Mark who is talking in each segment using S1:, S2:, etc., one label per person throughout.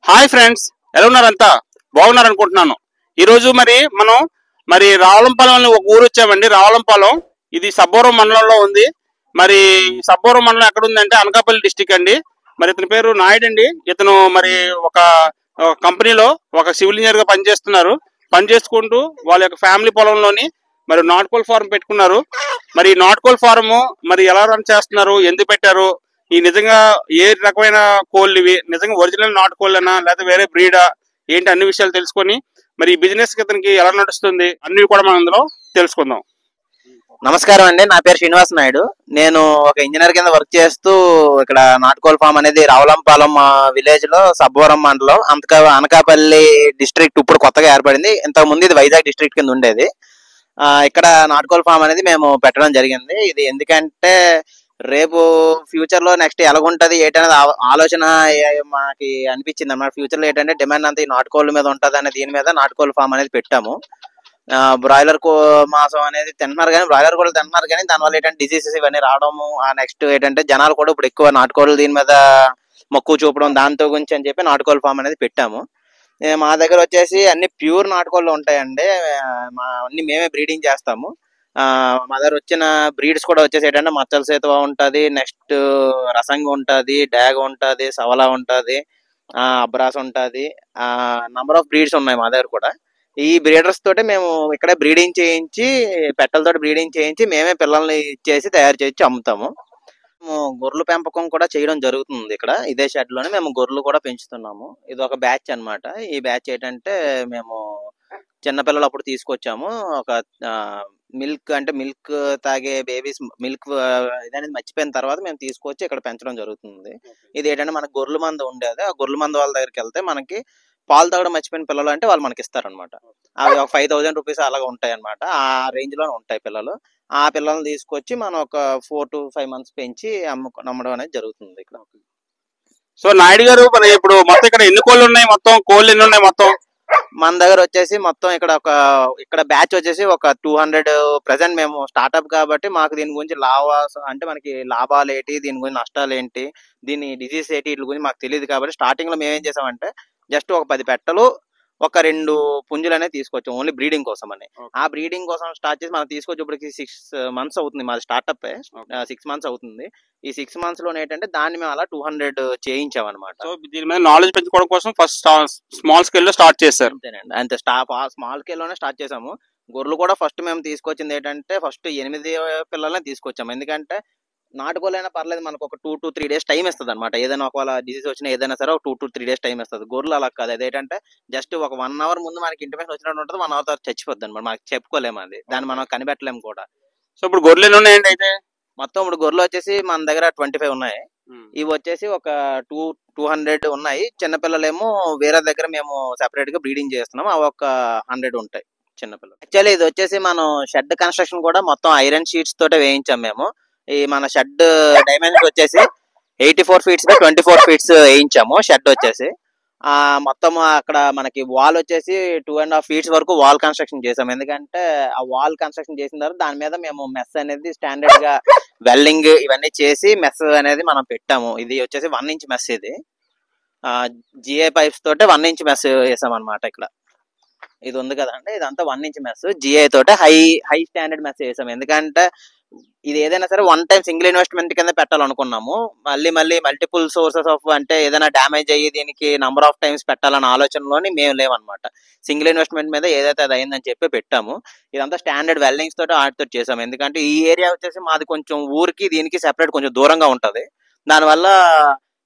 S1: Hi friends, ఎలా ఉన్నారంతా? బాగున్నారనుకుంటున్నాను. ఈరోజు మనం రావులంపాలెం అని ఒక ఊరు వచ్చామండి. రావులంపాలెం ఇది సబ్బవరం మండలంలో ఉంది. మరి సబ్బవరం మండలం ఎక్కడ ఉందంటే అనకాపల్లి డిస్టిక్ అండి. మరి ఇతని పేరు నాయుడు అండి. ఇతను ఒక కంపెనీలో ఒక సివిల్ ఇంజనీర్ గా పనిచేస్తున్నారు. పనిచేసుకుంటూ వాళ్ళ యొక్క ఫ్యామిలీ పొలంలోని నాటుకోల్ ఫారం పెట్టుకున్నారు. మరి నాటుకోల్ ఫారము ఎలా రన్ చేస్తున్నారు, ఎందుకు పెట్టారు, ఈ నిజంగా ఏ రకమైన కోళ్ళు ఇవి, నిజంగా ఒరిజినల్ నాటుకోళ్ళనా లేకపోతే వేరే బ్రీడా ఏంటి, అన్ని విషయాలు తెలుసుకొని ఈ బిజినెస్ ఇతనికి ఎలా నడుస్తుంది అన్ని కూడా మనం అందులో తెలుసుకుందాం.
S2: నమస్కారం అండి, నా పేరు శ్రీనివాస్ నాయుడు. నేను ఒక ఇంజనీర్ కింద వర్క్ చేస్తూ ఇక్కడ నాటుకోల్ ఫామ్ అనేది రావులంపాలెం విలేజ్ లో సబ్బవరం మండలం అనకాపల్లి డిస్ట్రిక్ట్ ఇప్పుడు కొత్తగా ఏర్పడింది. ఇంతకు ముందు ఇది వైజాగ్ డిస్ట్రిక్ట్ కింద ఉండేది. ఇక్కడ నాటుకోల్ ఫామ్ అనేది మేము పెట్టడం జరిగింది. ఇది ఎందుకంటే రేపు ఫ్యూచర్ లో నెక్స్ట్ ఎలాగుంటది ఏంటనేది ఆలోచన మనకి అనిపించింది అన్నమాట. ఫ్యూచర్ లో ఏంటంటే డిమాండ్ అంతా ఈ నాటుకోళ్ళ మీద ఉంటది అనే దీని మీద నాటుకోల్ ఫామ్ అనేది పెట్టాము. బ్రాయిలర్ మాంసం అనేది తింటున్నారు కానీ బ్రాయిలర్ కూడా తింటున్నారు కానీ దానివల్ల ఏంటంటే డిసీజెస్ ఇవన్నీ రావడము, నెక్స్ట్ ఏంటంటే జనాలు కూడా ఇప్పుడు ఎక్కువ నాటుకోళ్ళు దీని మీద మక్కువ చూపడం, దాంతో గురించి అని చెప్పి నాటుకోల్ ఫామ్ అనేది పెట్టాము. మా దగ్గర వచ్చేసి అన్ని ప్యూర్ నాటుకోళ్ళు ఉంటాయండి. అన్ని మేమే బ్రీడింగ్ చేస్తాము. మా దగ్గర వచ్చిన బ్రీడ్స్ కూడా వచ్చేసి ఏంటంటే మచ్చల సేతువ ఉంటది, నెక్స్ట్ రసంగి ఉంటది, డాగ్ ఉంటది, సవలా ఉంటది, అబ్రాస్ ఉంటది. నంబర్ ఆఫ్ బ్రీడ్స్ ఉన్నాయి మా దగ్గర కూడా. ఈ బ్రీడర్స్ తోటి మేము ఇక్కడ బ్రీడింగ్ చేయించి పెట్టలతో బ్రీడింగ్ చేయించి మేమే పిల్లల్ని ఇచ్చేసి తయారు చేయించి అమ్ముతాము. గొర్రెల పెంపకం కూడా చేయడం జరుగుతుంది. ఇక్కడ ఇదే షెడ్ లోనే మేము గొర్రెలు కూడా పెంచుతున్నాము. ఇది ఒక బ్యాచ్ అన్నమాట. ఈ బ్యాచ్ ఏంటంటే మేము చిన్నపిల్లలు అప్పుడు తీసుకొచ్చాము. ఒక మిల్క్ తాగే బేబీస్ మిల్క్ ఇదనేది మర్చిపోయిన తర్వాత మేము తీసుకొచ్చి ఇక్కడ పెంచడం జరుగుతుంది. ఇది ఏంటంటే మనకు గొర్రెల మంద ఉండేది. ఆ గొర్రెల మంద వాళ్ళ దగ్గరికి వెళ్తే మనకి పాలు తాగడం మర్చిపోయిన పిల్లలు అంటే వాళ్ళు మనకి ఇస్తారనమాట. అవి ఒక 5,000 రూపీస్ అలాగా ఉంటాయి అనమాట. ఆ రేంజ్ లోనే ఉంటాయి పిల్లలు. ఆ పిల్లల్ని తీసుకొచ్చి మనం ఒక 4 to 5 months పెంచి అమ్మడం అనేది జరుగుతుంది ఇక్కడ.
S1: సో నాయుడు గారు, ఇప్పుడు మొత్తం ఇక్కడ ఎన్ని కోళ్ళు ఉన్నాయి? మొత్తం కోళ్ళు ఎన్ని ఉన్నాయి? మొత్తం
S2: మన దగ్గర వచ్చేసి మొత్తం ఇక్కడ బ్యాచ్ వచ్చేసి ఒక 200 ప్రెసెంట్. మేము స్టార్ట్అప్ కాబట్టి మాకు దీని గురించి అంటే మనకి లాభాలు ఏంటి, దీని గురించి నష్టాలు ఏంటి, దీని డిసీజ్ ఏంటి, వీటి గురించి మాకు తెలియదు. కాబట్టి స్టార్టింగ్ లో మేము ఏం చేసామంటే జస్ట్ ఒక 10 పెట్టలు ఒక 2 పుంజులు అనేది తీసుకొచ్చాం ఓన్లీ బ్రీడింగ్ కోసం అని. ఆ బ్రీడింగ్ కోసం స్టార్ట్ చేసి మనం తీసుకొచ్చి ఇప్పటికి 6 months అవుతుంది. మాది స్టార్ట్అప్ 6 months అవుతుంది. ఈ 6 months లో ఏంటంటే దాన్ని మేము అలా 200 చేయించాం అనమాట.
S1: సో దీని మీద నాలెడ్జ్ పెంచుకోవడం కోసం ఫస్ట్ స్మాల్ స్కేల్ లో స్టార్ట్ చేశారు.
S2: అంతేనండి, అంతే. స్మాల్ స్కేల్ లోనే స్టార్ట్ చేసాము. గొర్రెలు కూడా ఫస్ట్ మేము తీసుకొచ్చింది ఏంటంటే ఫస్ట్ 8 పిల్లల్ని తీసుకొచ్చాము. ఎందుకంటే నాటుకోలైనా పర్లేదు, మనకు ఒక 2 to 3 days టైం ఇస్తుంది అనమాట. ఏదైనా ఒకవేళ డిసీజ్ వచ్చినా ఏదైనా సరే ఒక 2 to 3 days టైం ఇస్తుంది. గొర్రెలు అలా కాదు. అదేంటంటే జస్ట్ ఒక 1 hour ముందు మనకి ఇంటిమేషన్ వచ్చినట్టు ఉంటుంది, 1 hour తర్వాత చచ్చిపోద్ది అనమాట. మనకి చెప్పుకోలేము, అది దాన్ని మనం కనిపెట్టలేము కూడా.
S1: సో ఇప్పుడు గొర్రెలు ఎన్ని ఉన్నాయండి? అయితే
S2: మొత్తం ఇప్పుడు గొర్రెలు వచ్చేసి మన దగ్గర 25 ఉన్నాయి. ఇవి వచ్చేసి ఒక 200 ఉన్నాయి. చిన్నపిల్లలేమో వేరే దగ్గర మేము సెపరేట్ గా బ్రీడింగ్ చేస్తున్నాం. అవి ఒక 100 ఉంటాయి చిన్నపిల్లలు. యాక్చువల్లీ ఇది వచ్చేసి మనం షెడ్ కన్స్ట్రక్షన్ కూడా మొత్తం ఐరన్ షీట్స్ తోటే వేయించాం మేము. ఈ మన షెడ్ డైమెన్షన్ వచ్చేసి 84 feet by 24 feet వేయించాము. షెడ్ వచ్చేసి మొత్తం అక్కడ మనకి వాల్ వచ్చేసి 2.5 feet వరకు వాల్ కన్స్ట్రక్షన్ చేసాం. ఎందుకంటే ఆ వాల్ కన్స్ట్రక్షన్ చేసిన తర్వాత దాని మీద మేము మెస్ అనేది స్టాండర్డ్ గా వెల్డింగ్ ఇవన్నీ చేసి మెస్ అనేది మనం పెట్టాము. ఇది వచ్చేసి 1 inch మెస్. ఇది జిఐ పైప్స్ తోటే 1 inch మెస్ వేసాం అనమాట. ఇక్కడ ఇది ఉంది కదండి, ఇదంతా 1 inch మెస్ జిఐ తోటే హై స్టాండర్డ్ మెస్ వేసాం. ఎందుకంటే ఇది ఏదైనా సరే వన్ టైం సింగిల్ ఇన్వెస్ట్మెంట్ కింద పెట్టాలనుకున్నాము. మళ్ళీ మల్టిపుల్ సోర్సెస్ ఆఫ్ అంటే ఏదైనా డ్యామేజ్ అయ్యి దీనికి నంబర్ ఆఫ్ టైమ్స్ పెట్టాలన్న ఆలోచనలోని మేము లేవన్నమాట. సింగిల్ ఇన్వెస్ట్మెంట్ మీద ఏదైతే అది అయిందని చెప్పి పెట్టాము. ఇదంతా స్టాండర్డ్ వెల్డింగ్స్ తోటి ఆటితో చేసాము. ఎందుకంటే ఈ ఏరియా వచ్చేసి మాది కొంచెం ఊరికి దీనికి సెపరేట్ కొంచెం దూరంగా ఉంటది. దానివల్ల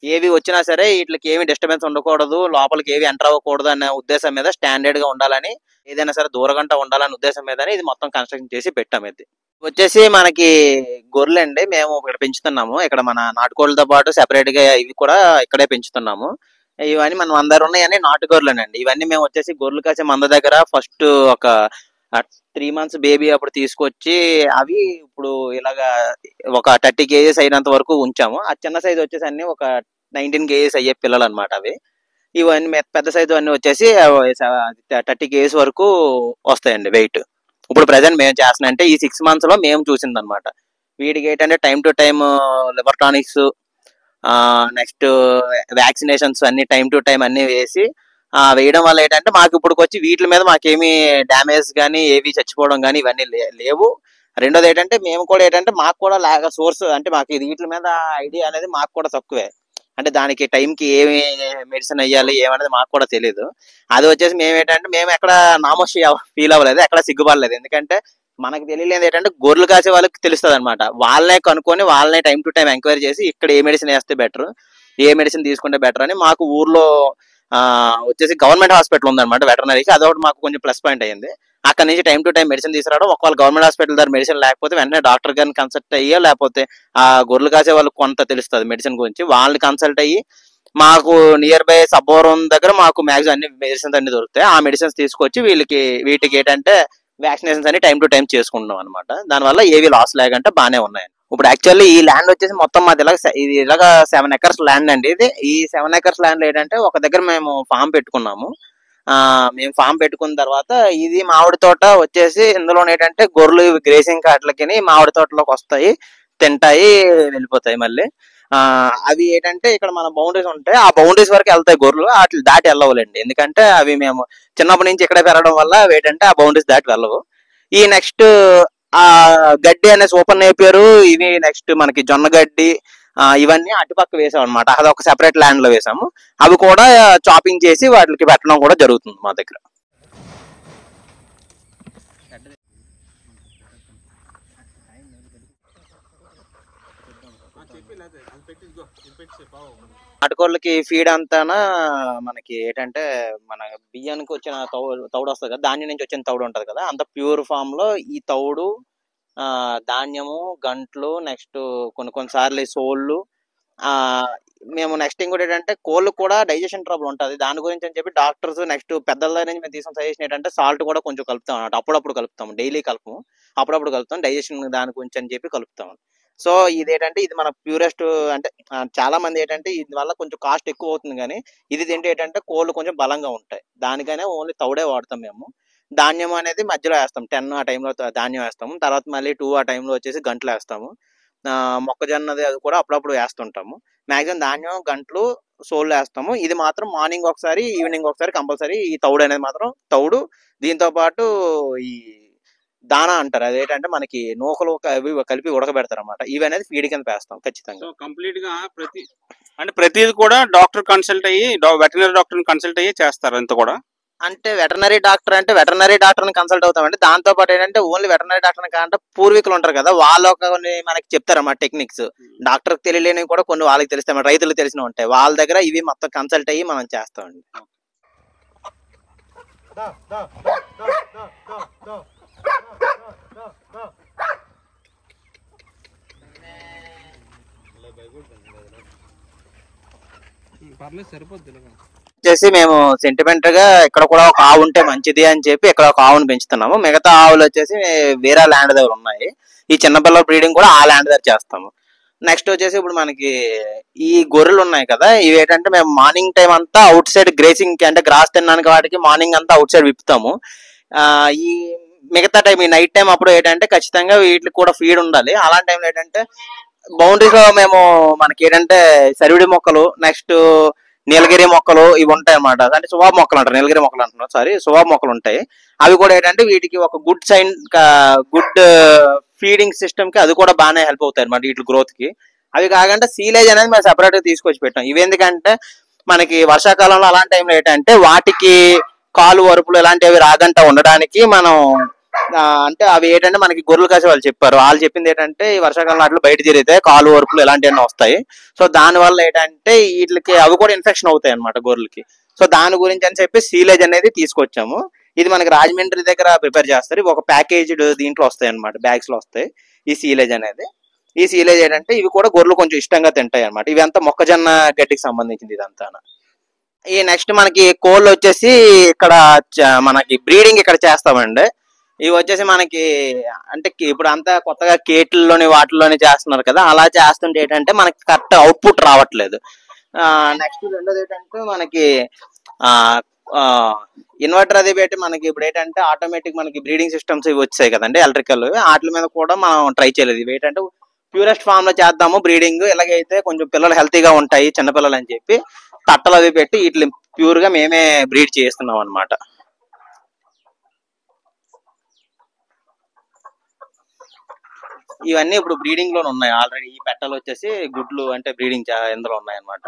S2: ఏవి వచ్చినా సరే వీటికి ఏమి డిస్టర్బెన్స్ ఉండకూడదు, లోపలికి ఏవి ఎంటర్ అవ్వకూడదు అనే ఉద్దేశం మీద స్టాండర్డ్ గా ఉండాలని, ఏదైనా సరే దూరగంట ఉండాలనే ఉద్దేశం మీద ఇది మొత్తం కన్స్ట్రక్షన్ చేసి పెట్టాము. ఇది వచ్చేసి మనకి గొర్రెలు అండి. మేము ఇక్కడ పెంచుతున్నాము. ఇక్కడ మన నాటుకోళ్ళతో పాటు సెపరేట్ గా ఇవి కూడా ఇక్కడే పెంచుతున్నాము. ఇవన్నీ మనం అందరు ఉన్నాయని నాటు గొర్రెలేనండి. ఇవన్నీ మేము వచ్చేసి గొర్రెలు కాసే మంద దగ్గర ఫస్ట్ ఒక 3 months బేబీ అప్పుడు తీసుకొచ్చి అవి ఇప్పుడు ఇలాగా ఒక 30 kgs అయినంత వరకు ఉంచాము. ఆ చిన్న సైజు వచ్చేసి అన్ని ఒక 19 kgs అయ్యే పిల్లలు అనమాట. అవి ఇవన్నీ పెద్ద సైజు అన్ని వచ్చేసి 30 kgs వరకు వస్తాయండి వెయిట్. ఇప్పుడు ప్రెసెంట్ మేము చేస్తున్నా అంటే ఈ 6 months లో మేము చూసింది అనమాట. వీటికి ఏంటంటే time to time liver tonics, next vaccinations అన్ని టైం టు టైం అన్ని వేసి వేయడం వల్ల ఏంటంటే మాకు ఇప్పుడు వచ్చి వీటి మీద మాకేమీ డ్యామేజ్ కానీ ఏవి చచ్చిపోవడం కానీ ఇవన్నీ లేవు. రెండోది ఏంటంటే మేము కూడా ఏంటంటే మాకు కూడా సోర్స్ అంటే మాకు వీటి మీద ఐడియా అనేది మాకు కూడా తక్కువే. అంటే దానికి టైంకి ఏమి మెడిసిన్ వేయాలి ఏమనేది మాకు కూడా తెలియదు. అది వచ్చేసి మేము ఏంటంటే మేము ఎక్కడ నామోషి ఫీల్ అవ్వలేదు, ఎక్కడ సిగ్గుపడలేదు. ఎందుకంటే మనకు తెలియలేదు ఏంటంటే గొర్రెలు కాసే వాళ్ళకి తెలుస్తుంది అనమాట. వాళ్ళనే కనుక్కొని వాళ్ళనే టైం టు టైం ఎంక్వైరీ చేసి ఇక్కడ ఏ మెడిసిన్ వేస్తే బెటర్, ఏ మెడిసిన్ తీసుకుంటే బెటర్ అని మాకు ఊర్లో వచ్చేసి గవర్నమెంట్ హాస్పిటల్ ఉందన్నమాట వెటర్నరీకి. అదొకటి మాకు కొంచెం ప్లస్ పాయింట్ అయ్యింది. అక్కడ నుంచి టైం టు టైం మెడిసిన్ తీసుకురావడం. ఒకవేళ గవర్నమెంట్ హాస్పిటల్ దగ్గర మెడిసిన్ లేకపోతే వెంటనే డాక్టర్ గారిని కన్సల్ట్ అయ్యో లేకపోతే ఆ గొర్రెలు కాసే వాళ్ళకి కొంత తెలుస్తుంది మెడిసిన్ గురించి, వాళ్ళని కన్సల్ట్ అయ్యి మాకు నియర్ బై సబ్బవరం దగ్గర మాకు మ్యాక్సిమం అన్ని మెడిసిన్స్ అన్ని దొరుకుతాయి. ఆ మెడిసిన్స్ తీసుకొచ్చి వీటికి ఏంటంటే వ్యాక్సినేషన్స్ అన్ని టైం టు టైం చేసుకుంటున్నాం అనమాట. దానివల్ల ఏవి లాస్ లేకంటే బాగానే ఉన్నాయి. ఇప్పుడు యాక్చువల్లీ ఈ ల్యాండ్ వచ్చేసి మొత్తం మాది ఇలాగా 7 acres ల్యాండ్ అండి. ఈ 7 acres ల్యాండ్ ఏంటంటే ఒక దగ్గర మేము ఫామ్ పెట్టుకున్నాము. మేము ఫామ్ పెట్టుకున్న తర్వాత ఇది మామిడి తోట వచ్చేసి ఇందులో ఏంటంటే గొర్రెలు గ్రేసింగ్ కాట్లకి మామిడి తోటలోకి వస్తాయి, తింటాయి, వెళ్ళిపోతాయి. మళ్ళీ అవి ఏంటంటే ఇక్కడ మన బౌండరీస్ ఉంటాయి, ఆ బౌండరీస్ వరకు వెళ్తాయి గొర్రెలు, వాటి దాటి వెళ్ళవులేండి. ఎందుకంటే అవి మేము చిన్నప్పటి నుంచి ఇక్కడే పెరగడం వల్ల ఏంటంటే ఆ బౌండరీస్ దాటి వెళ్ళవు. ఈ నెక్స్ట్ ఆ గడ్డి అనే సూపర్ నేపియరు, ఇవి నెక్స్ట్ మనకి జొన్న గడ్డి, ఇవన్నీ అటుపక్క వేసాం అనమాట. అది ఒక సెపరేట్ ల్యాండ్ లో వేసాము. అవి కూడా చాపింగ్ చేసి వాటికి పెట్టడం కూడా జరుగుతుంది మా దగ్గర. నాటుకోళ్ళకి ఫీడ్ అంతానా మనకి ఏంటంటే మన బియ్యానికి వచ్చిన తౌడు వస్తుంది కదా, ధాన్యం నుంచి వచ్చిన తౌడు ఉంటది కదా, అంత ప్యూర్ ఫామ్ లో ఈ తౌడు, ధాన్యము, గంట్లు, నెక్స్ట్ కొన్నిసార్లు సోళ్ళు, మేము నెక్స్ట్ ఇంకోటి ఏంటంటే కోళ్ళు కూడా డైజెషన్ ట్రబుల్ ఉంటుంది. దాని గురించి అని చెప్పి డాక్టర్స్ నెక్స్ట్ పెద్దల దగ్గర నుంచి మేము తీసుకున్న సజెషన్ ఏంటంటే సాల్ట్ కూడా కొంచెం కలుపుతాం అన్నమాట. అప్పుడప్పుడు కలుపుతాం, డైలీ కలుపుతాము, అప్పుడప్పుడు కలుపుతాం, డైజెషన్ దాని గురించి అని చెప్పి కలుపుతాం. సో ఇదేంటంటే ఇది మన ప్యూరెస్ట్. అంటే చాలా మంది ఏంటంటే ఇది వల్ల కొంచెం కాస్ట్ ఎక్కువ అవుతుంది, కానీ ఇది తింటే ఏంటంటే కోళ్ళు కొంచెం బలంగా ఉంటాయి. దానికనే ఓన్లీ తౌడే వాడతాం మేము. ధాన్యం అనేది మధ్యలో వేస్తాం, 10 ఆ టైంలో ధాన్యం వేస్తాము, తర్వాత మళ్ళీ 2 ఆ టైంలో వచ్చేసి గంటలు వేస్తాము. మొక్కజొన్నది అది కూడా అప్పుడప్పుడు వేస్తుంటాము. మ్యాక్సిమం ధాన్యం, గంటలు, సోళ్ళు వేస్తాము. ఇది మాత్రం మార్నింగ్ ఒకసారి, ఈవినింగ్ ఒకసారి కంపల్సరీ ఈ తౌడు అనేది మాత్రం తౌడు. దీంతో పాటు ఈ దానా అంటారు, అదేంటంటే మనకి నూకలు కలిపి ఉడకబెడతారు అనమాట. ఇవి అనేది ఫీడ్ కింద వేస్తాం ఖచ్చితంగా.
S1: కంప్లీట్ గా ప్రతిది కూడా డాక్టర్ కన్సల్ట్ అయ్యి, వెటనరీ డాక్టర్ కన్సల్ట్ అయ్యి చేస్తారు అంత కూడా.
S2: అంటే వెటనరీ డాక్టర్ని కన్సల్ట్ అవుతామండి. దాంతో పాటు ఏంటంటే ఓన్లీ వెటనరీ డాక్టర్ని కాదంటే పూర్వీకులు ఉంటారు కదా, వాళ్ళు కొన్ని మనకి చెప్తారన్నమాట టెక్నిక్స్. డాక్టర్కి తెలియలేని కూడా కొన్ని వాళ్ళకి తెలుస్తాయి, రైతులకు తెలిసిన ఉంటాయి. వాళ్ళ దగ్గర ఇవి మొత్తం కన్సల్ట్ అయ్యి మనం చేస్తామండి. వచ్చేసి మేము సెంటిమెంట్ గా ఇక్కడ కూడా ఒక ఆవు ఉంటే మంచిది అని చెప్పి ఇక్కడ ఒక ఆవును పెంచుతున్నాము. మిగతా ఆవులు వచ్చేసి వేరే ల్యాండ్ దగ్గర ఉన్నాయి. ఈ చిన్నపిల్లల బ్రీడింగ్ కూడా ఆ ల్యాండ్ దగ్గర చేస్తాము. నెక్స్ట్ వచ్చేసి ఇప్పుడు మనకి ఈ గొర్రెలు ఉన్నాయి కదా, ఇవి ఏంటంటే మేము మార్నింగ్ టైం అంతా అవుట్ సైడ్ గ్రేసింగ్ అంటే గ్రాస్ తినడానికి వాటికి మార్నింగ్ అంతా అవుట్ సైడ్ విప్పుతాము. ఈ మిగతా టైం ఈ నైట్ టైం అప్పుడు ఏంటంటే ఖచ్చితంగా వీటికి కూడా ఫీడ్ ఉండాలి. అలాంటి టైంలో ఏంటంటే బౌండరీస్ లో మేము మనకి ఏంటంటే సరివిడి మొక్కలు, నెక్స్ట్ నీలగిరి మొక్కలు ఇవి ఉంటాయి అన్నమాట. అంటే సువాబ్ మొక్కలు అంటారు, నీలగిరి మొక్కలు అంటున్నారు, సారీ సువాబ్ మొక్కలు ఉంటాయి. అవి కూడా ఏంటంటే వీటికి ఒక గుడ్ ఫీడింగ్ సిస్టమ్ కి అది కూడా బాగానే హెల్ప్ అవుతాయి అన్నమాట వీటి గ్రోత్ కి. అవి కాకుండా సీలేజ్ అనేది మేము సెపరేట్ గా తీసుకొచ్చి పెట్టాం. ఇవి ఎందుకంటే మనకి వర్షాకాలంలో అలాంటి టైంలో ఏంటంటే వాటికి కాలు వరుపులు ఇలాంటివి రాగంట ఉండడానికి మనం అంటే అవి ఏంటంటే మనకి గొర్రెలు కాసే వాళ్ళు చెప్పారు. వాళ్ళు చెప్పింది ఏంటంటే ఈ వర్షాకాలంలో అట్లా బయట తిరిగితే కాలు వరుపులు ఇలాంటివన్నీ వస్తాయి. సో దాని వల్ల ఏంటంటే వీటికి అవి కూడా ఇన్ఫెక్షన్ అవుతాయి అనమాట గొర్రెలకి. సో దాని గురించి అని చెప్పి సీలేజ్ అనేది తీసుకొచ్చాము. ఇది మనకి రాజమండ్రి దగ్గర ప్రిపేర్ చేస్తారు. ఇవి ఒక ప్యాకేజ్డ్ దీంట్లో వస్తాయి అనమాట, బ్యాగ్స్ లో వస్తాయి ఈ సీలేజ్ అనేది. ఈ సీలేజ్ ఏంటంటే ఇవి కూడా గొర్రెలు కొంచెం ఇష్టంగా తింటాయి అనమాట. ఇవి అంతా మొక్కజొన్న గడ్డికి సంబంధించింది ఇదంతా. ఈ నెక్స్ట్ మనకి కోళ్ళు వచ్చేసి ఇక్కడ మనకి బ్రీడింగ్ ఇక్కడ చేస్తామండి. ఇవి వచ్చేసి మనకి అంటే ఇప్పుడు అంతా కొత్తగా కేట్లలోని వాటిల్లోని చేస్తున్నారు కదా, అలా చేస్తుంటే ఏంటంటే మనకి కరెక్ట్ అవుట్పుట్ రావట్లేదు. నెక్స్ట్ రెండోది ఏంటంటే మనకి ఇన్వర్టర్ అది పెట్టి మనకి ఇప్పుడు ఏంటంటే ఆటోమేటిక్ మనకి బ్రీడింగ్ సిస్టమ్స్ ఇవి వచ్చాయి కదండి ఎలక్ట్రికల్, వాటి మీద కూడా మనం ట్రై చేయలేదు. ఇవి ఏంటంటే ప్యూరెస్ట్ ఫామ్ లో చేద్దాము బ్రీడింగ్, ఇలాగైతే కొంచెం పిల్లలు హెల్తీగా ఉంటాయి చిన్నపిల్లలు అని చెప్పి తట్టలు అవి పెట్టి వీటిని ప్యూర్ గా మేమే బ్రీడ్ చేస్తున్నాం అన్నమాట. ఇవన్నీ ఇప్పుడు బ్రీడింగ్ లోనే ఉన్నాయి ఆల్రెడీ. ఈ పెట్టలు వచ్చేసి గుడ్లు అంటే బ్రీడింగ్ ఇందులో ఉన్నాయి అనమాట.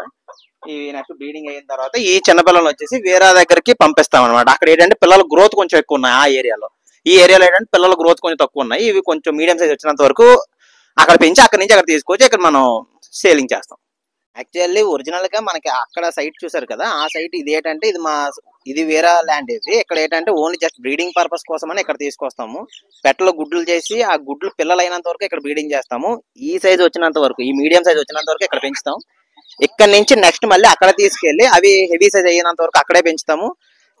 S2: ఇవి నెక్స్ట్ బ్రీడింగ్ అయిన తర్వాత ఈ చిన్నపిల్లలు వచ్చేసి వేరే దగ్గరికి పంపిస్తాం అనమాట. అక్కడ ఏంటంటే పిల్లల గ్రోత్ కొంచెం ఎక్కువ ఉన్నాయి ఆ ఏరియాలో. ఈ ఏరియాలో ఏంటంటే పిల్లల గ్రోత్ కొంచెం తక్కువ ఉన్నాయి. ఇవి కొంచెం మీడియం సైజ్ వచ్చినంత వరకు అక్కడ పెంచి అక్కడ నుంచి అక్కడ తీసుకొచ్చి ఇక్కడ మనం సేలింగ్ చేస్తాం. యాక్చువల్లీ ఒరిజినల్ గా మనకి అక్కడ సైట్ చూసారు కదా, ఆ సైట్ ఇది ఏంటంటే ఇది వేరే ల్యాండ్. ఇది ఇక్కడ ఏంటంటే ఓన్లీ జస్ట్ బ్రీడింగ్ పర్పస్ కోసం అని ఇక్కడ తీసుకొస్తాము. పెట్టలో గుడ్లు చేసి ఆ గుడ్లు పిల్లలు అయినంత వరకు ఇక్కడ బ్రీడింగ్ చేస్తాము. ఈ సైజ్ వచ్చినంత వరకు, ఈ మీడియం సైజ్ వచ్చినంత వరకు ఇక్కడ పెంచుతాం. ఇక్కడ నుంచి నెక్స్ట్ మళ్ళీ అక్కడ తీసుకెళ్లి అవి హెవీ సైజ్ అయినంత వరకు అక్కడే పెంచుతాము.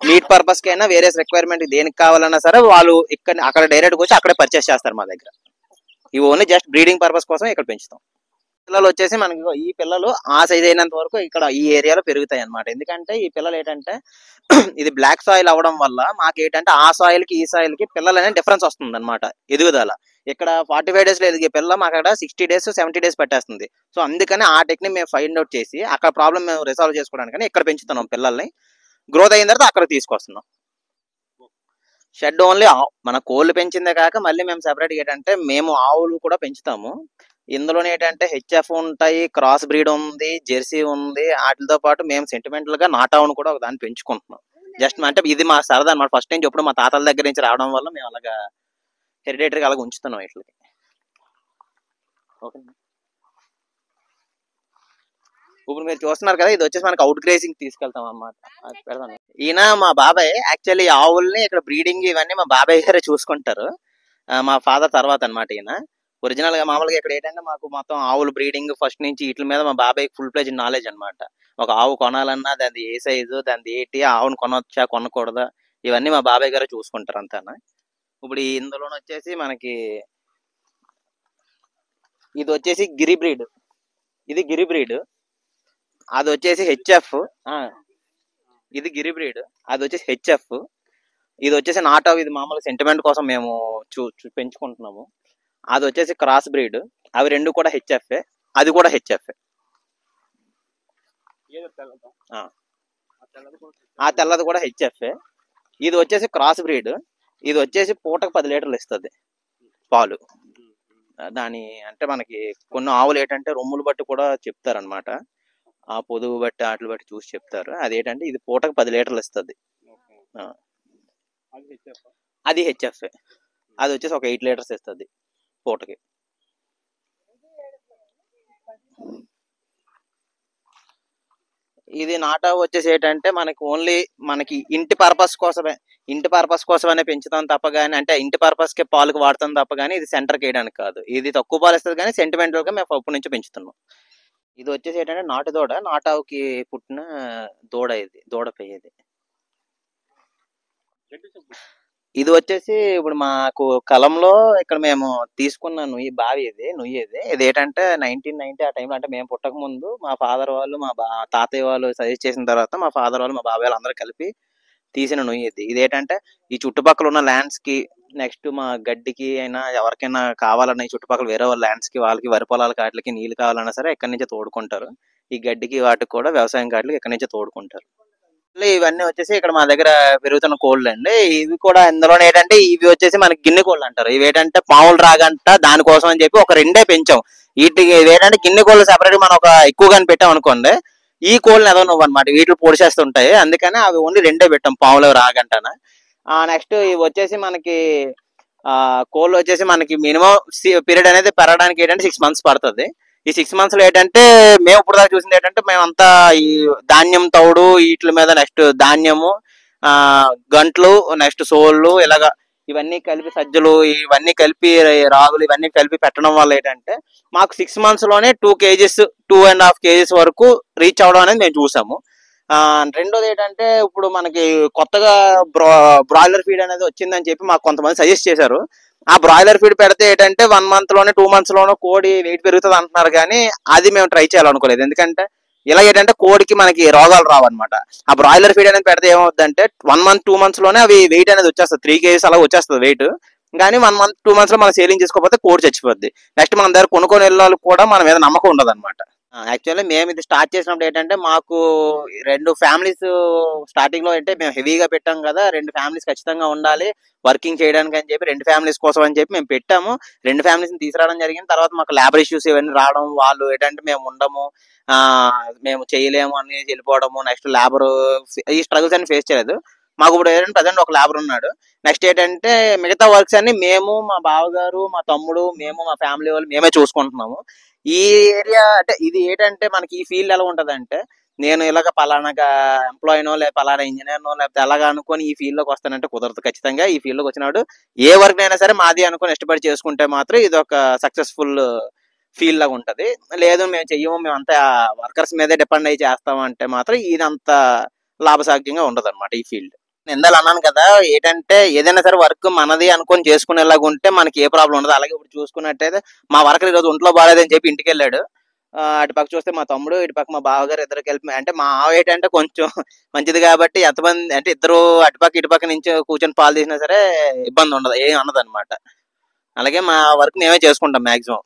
S2: మీట్ పర్పస్ కి అయినా వేరే రిక్వైర్మెంట్ దేనికి కావాలన్నా సరే వాళ్ళు అక్కడ డైరెక్ట్ వచ్చి అక్కడే పర్చేస్ చేస్తారు మా దగ్గర. ఇవి ఓన్లీ జస్ట్ బ్రీడింగ్ పర్పస్ కోసం ఇక్కడ పెంచుతాం. పిల్లలు వచ్చేసి మనకి ఈ పిల్లలు ఆ సైజ్ అయినంత వరకు ఇక్కడ ఈ ఏరియాలో పెరుగుతాయి అనమాట. ఎందుకంటే ఈ పిల్లలు ఏంటంటే ఇది బ్లాక్ సాయిల్ అవ్వడం వల్ల మాకు ఏంటంటే ఆ సాయిల్ కి ఈ సాయిల్ కి పిల్లలు అనేది డిఫరెన్స్ వస్తుంది అనమాట ఎదుగుదల. ఇక్కడ 45 days లో ఎదిగే పిల్ల మాకు అక్కడ 60 days 70 days పెట్టేస్తుంది. సో అందుకని ఆ టెక్నిక్ మేము ఫైండ్ అవుట్ చేసి అక్కడ ప్రాబ్లం మేము రిసాల్వ్ చేసుకోవడానికి ఇక్కడ పెంచుతున్నాం. పిల్లల్ని గ్రోత్ అయిన తర్వాత అక్కడ తీసుకొస్తున్నాం. షెడ్ ఓన్లీ మన కోళ్ళు పెంచిందే కాక మళ్ళీ మేము సెపరేట్ ఏంటంటే మేము ఆవులు కూడా పెంచుతాము. ఇందులోనే ఏంటంటే హెచ్ఎఫ్ ఉంటాయి, క్రాస్ బ్రీడ్ ఉంది, జెర్సీ ఉంది. వాటితో పాటు మేము సెంటిమెంటల్ గా నాటావును కూడా ఒక దాన్ని పెంచుకుంటున్నాం. జస్ట్ అంటే ఇది మా సరదా అనమాట. ఫస్ట్ నుంచి ఎప్పుడు మా తాతల దగ్గర నుంచి రావడం వల్ల మేము అలాగా హెరిడేటరీగా అలాగ ఉంచుతున్నాం వీటికి. ఓకే, ఇప్పుడు మీరు చూస్తున్నారు కదా, ఇది వచ్చేసి మనకి అవుట్ గ్రేసింగ్ తీసుకెళ్తాం అన్నమాట. ఈయన మా బాబాయ్. యాక్చువల్లీ ఆవుల్ని ఇక్కడ బ్రీడింగ్ ఇవన్నీ మా బాబాయ్ గారే చూసుకుంటారు, మా ఫాదర్ తర్వాత అనమాట. ఈయన ఒరిజినల్ గా మామూలుగా ఇక్కడ ఏంటంటే మాకు మొత్తం ఆవులు బ్రీడింగ్ ఫస్ట్ నుంచి వీటి మీద మా బాబాయ్ ఫుల్ ప్లేజ్ నాలెడ్జ్ అనమాట. ఒక ఆవు కొనాలన్నా దాని ఏ సైజు, దాని ఏంటి, ఆవును కొనొచ్చా కొనకూడదా, ఇవన్నీ మా బాబాయ్ గారే చూసుకుంటారు అంతా. ఇప్పుడు ఇందులో వచ్చేసి మనకి ఇది వచ్చేసి గిరి బ్రీడ్, ఇది గిరి బ్రీడ్, అది వచ్చేసి హెచ్ఎఫ్. ఇది గిరి బ్రీడ్, అది వచ్చేసి హెచ్ఎఫ్. ఇది వచ్చేసి నాటావు, ఇది మామూలు సెంటిమెంట్ కోసం మేము పెంచుకుంటున్నాము. అది వచ్చేసి క్రాస్ బ్రీడ్. అవి రెండు కూడా హెచ్ఎఫ్, అది కూడా హెచ్ఎఫ్. ఆ తెల్లది కూడా హెచ్ఎఫ్. ఇది వచ్చేసి క్రాస్ బ్రీడ్. ఇది వచ్చేసి పూటకు 10 లీటర్లు ఇస్తుంది పాలు. దాని అంటే మనకి కొన్ని ఆవులు ఏంటంటే రొమ్ములు బట్టి కూడా చెప్తారనమాట, ఆ పొదుగు బట్టి వాటిని బట్టి చూసి చెప్తారు. అదేంటంటే ఇది పూటకు 10 లీటర్లు ఇస్తుంది. అది హెచ్ఎఫ్. అది వచ్చేసి ఒక 8 లీటర్స్ ఇస్తుంది పూటకి. ఇది నాటా వచ్చేసి ఏంటంటే మనకి ఓన్లీ మనకి ఇంటి పర్పస్ కోసమే పెంచుతాం తప్ప కానీ, అంటే ఇంటి పర్పస్ కి పాలకు వాడతాం తప్ప కానీ ఇది సెంటర్కి వేయడానికి కాదు. ఇది తక్కువ పాలు ఇస్తుంది కానీ సెంటిమెంటల్ గా మేము అప్పటి నుంచి పెంచుతున్నాం. ఇది వచ్చేసి ఏంటంటే నాటు దూడ, నాటావుకి పుట్టిన దూడ. ఇది దూడ పెయ్యేది. ఇది వచ్చేసి ఇప్పుడు మాకు కలంలో ఇక్కడ మేము తీసుకున్న నుయ్యి బావి. ఇది ఏంటంటే 1990 ఆ టైంలో, అంటే మేము పుట్టక ముందు మా ఫాదర్ వాళ్ళు మా తాతయ్య వాళ్ళు సజెస్ట్ చేసిన తర్వాత మా ఫాదర్ వాళ్ళు మా బాబాయ్ వాళ్ళు అందరూ కలిపి తీసిన నుయ్యి. ఇది ఏంటంటే ఈ చుట్టుపక్కల ఉన్న ల్యాండ్స్ కి, నెక్స్ట్ మా గడ్డికి అయినా ఎవరికైనా కావాలన్నా ఈ చుట్టుపక్కల వేరే వాళ్ళ ల్యాండ్స్ కి, వాళ్ళకి వరి పొలాల కాట్లకి నీళ్ళు కావాలన్నా సరే ఎక్కడి నుంచే తోడుకుంటారు. ఈ గడ్డికి వాటికి కూడా వ్యవసాయం కాట్లకి ఎక్కడి నుంచే తోడుకుంటారు. ఇవన్నీ వచ్చేసి ఇక్కడ మా దగ్గర పెరుగుతున్న కోళ్ళు అండి. ఇవి కూడా ఇందులో ఏంటంటే ఇవి వచ్చేసి మనకి గిన్నె కోళ్ళు అంటారు. ఇవి ఏంటంటే పాములు రాగంట, దానికోసం అని చెప్పి ఒక 2 పెంచాం. వీటికి ఏంటంటే గిన్నె కోళ్ళు సెపరేట్ మనం ఒక ఎక్కువగా పెట్టాం అనుకోండి, ఈ కోళ్ళని ఏదో నువ్వు అనమాట వీటిని పొడిచేస్తుంటాయి. అందుకని అవి ఓన్లీ 2 పెట్టాం, పాములు రాగంటన. నెక్స్ట్ ఇవి వచ్చేసి మనకి కోళ్ళు వచ్చేసి మనకి మినిమం పీరియడ్ అనేది పెరగడానికి ఏంటంటే 6 months పడుతుంది. ఈ 6 months లో ఏంటంటే మేము ఇప్పుడు దాకా చూసింది ఏంటంటే మేమంతా ఈ ధాన్యం తౌడు వీటి మీద, నెక్స్ట్ ధాన్యము, గంట్లు, నెక్స్ట్ సోళ్ళు, ఇలాగా ఇవన్నీ కలిపి సజ్జలు ఇవన్నీ కలిపి రాగులు ఇవన్నీ కలిపి పెట్టడం వల్ల ఏంటంటే మాకు 6 months లోనే 2 kgs 2.5 kgs వరకు రీచ్ అవడం అనేది మేము చూసాము. రెండోది ఏంటంటే ఇప్పుడు మనకి కొత్తగా బ్రాయిలర్ ఫీడ్ అనేది వచ్చిందని చెప్పి మాకు కొంతమంది సజెస్ట్ చేశారు. ఆ బ్రాయిలర్ ఫీడ్ పెడితే ఏంటంటే 1 month లోనే 2 months లోనే కోడి వెయిట్ పెరుగుతుంది అంటున్నారు, కానీ అది మేము ట్రై చేయాలనుకోలేదు. ఎందుకంటే ఇలా ఏంటంటే కోడికి మనకి రోగాలు రావన్నమాట. ఆ బ్రాయిలర్ ఫీడ్ అనేది పెడితే ఏమవుతుందంటే 1 month 2 months లోనే అవి వెయిట్ అనేది వచ్చేస్తుంది, 3 kgs అలా వచ్చేస్తుంది వెయిట్. కానీ 1 month 2 months లో మనం సేలింగ్ చేసుకోకపోతే కోడి చచ్చిపోద్ది. నెక్స్ట్ మన దగ్గర కొనుక్కొని వెళ్ళే వాళ్ళకి కూడా మన మీద నమ్మకం ఉండదు అనమాట. యాక్చువల్లీ మేము ఇది స్టార్ట్ చేసినప్పుడు ఏంటంటే మాకు 2 ఫ్యామిలీస్ స్టార్టింగ్ లో అంటే మేము హెవీగా పెట్టాం కదా, 2 ఫ్యామిలీస్ ఖచ్చితంగా ఉండాలి వర్కింగ్ చేయడానికి అని చెప్పి 2 ఫ్యామిలీస్ కోసం అని చెప్పి మేము పెట్టాము. 2 ఫ్యామిలీస్ తీసుకురావడం జరిగింది. తర్వాత మాకు లేబర్ ఇష్యూస్ ఇవన్నీ రావడం, వాళ్ళు ఏంటంటే మేము ఉండము, మేము చేయలేము అని వెళ్ళిపోవడము, నెక్స్ట్ లేబర్ ఈ స్ట్రగుల్స్ అన్ని ఫేస్ చేయలేదు. మాకు ఇప్పుడు ఏంటంటే ప్రజెంట్ ఒక లేబర్ ఉన్నాడు. నెక్స్ట్ ఏంటంటే మిగతా వర్క్స్ అన్ని మేము, మా బావగారు, మా తమ్ముడు, మేము, మా ఫ్యామిలీ వాళ్ళు మేమే చూసుకుంటున్నాము. ఈ ఏరియా అంటే ఇది ఏంటంటే మనకి ఈ ఫీల్డ్ ఎలా ఉంటదంటే, నేను ఇలాగ పలానాగా ఎంప్లాయీనో లేదా పలానా ఇంజనీర్నో లేకపోతే అలాగా అనుకుని ఈ ఫీల్డ్ లోకి వస్తానంటే కుదరదు. ఖచ్చితంగా ఈ ఫీల్డ్ లోకి వచ్చినాడు ఏ వర్క్ అయినా సరే మాది అనుకుని ఇష్టపడి చేసుకుంటే మాత్రం ఇది ఒక సక్సెస్ఫుల్ ఫీల్డ్ లాగా ఉంటది. లేదు మేము చెయ్యము, మేము అంతా వర్కర్స్ మీదే డిపెండ్ అయ్యి చేస్తాము అంటే మాత్రం ఇదంత లాభసాధ్యంగా ఉండదు అనమాట ఈ ఫీల్డ్. ఇందాక అన్నాను కదా, ఏంటంటే ఏదైనా సరే వర్క్ మనది అనుకొని చేసుకునేలాగా ఉంటే మనకి ఏ ప్రాబ్లం ఉండదు. అలాగే ఇప్పుడు చూసుకున్నట్టయితే మా వర్కర్ ఈరోజు ఒంట్లో బాగాలేదని చెప్పి ఇంటికి వెళ్ళాడు. అటుపక్క చూస్తే మా తమ్ముడు, ఇటుపక్క మా బావగారు ఇద్దరికి వెళ్ళి, అంటే మా ఆవ ఏంటంటే కొంచెం మంచిది కాబట్టి ఎంతమంది అంటే ఇద్దరు అటుపక్క ఇటుపక్క నుంచి కూర్చొని పాలు తీసినా సరే ఇబ్బంది ఉండదు, ఏం అన్నది అనమాట. అలాగే మా వర్క్ మేమే చేసుకుంటాం మాక్సిమం.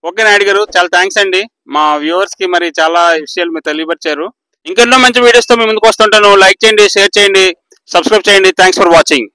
S1: ఓకే నాయుడు గారు, చాలా థ్యాంక్స్ అండి. మా వ్యూవర్స్ కి మరి చాలా విషయాలు మీరు తెలియపరిచారు. ఇంకెన్నో మంచి వీడియోస్ తో మీ ముందుకు వస్తుంటాను. లైక్ చేయండి, షేర్ చేయండి, సబ్స్క్రైబ్ చేయండి. Thanks for watching.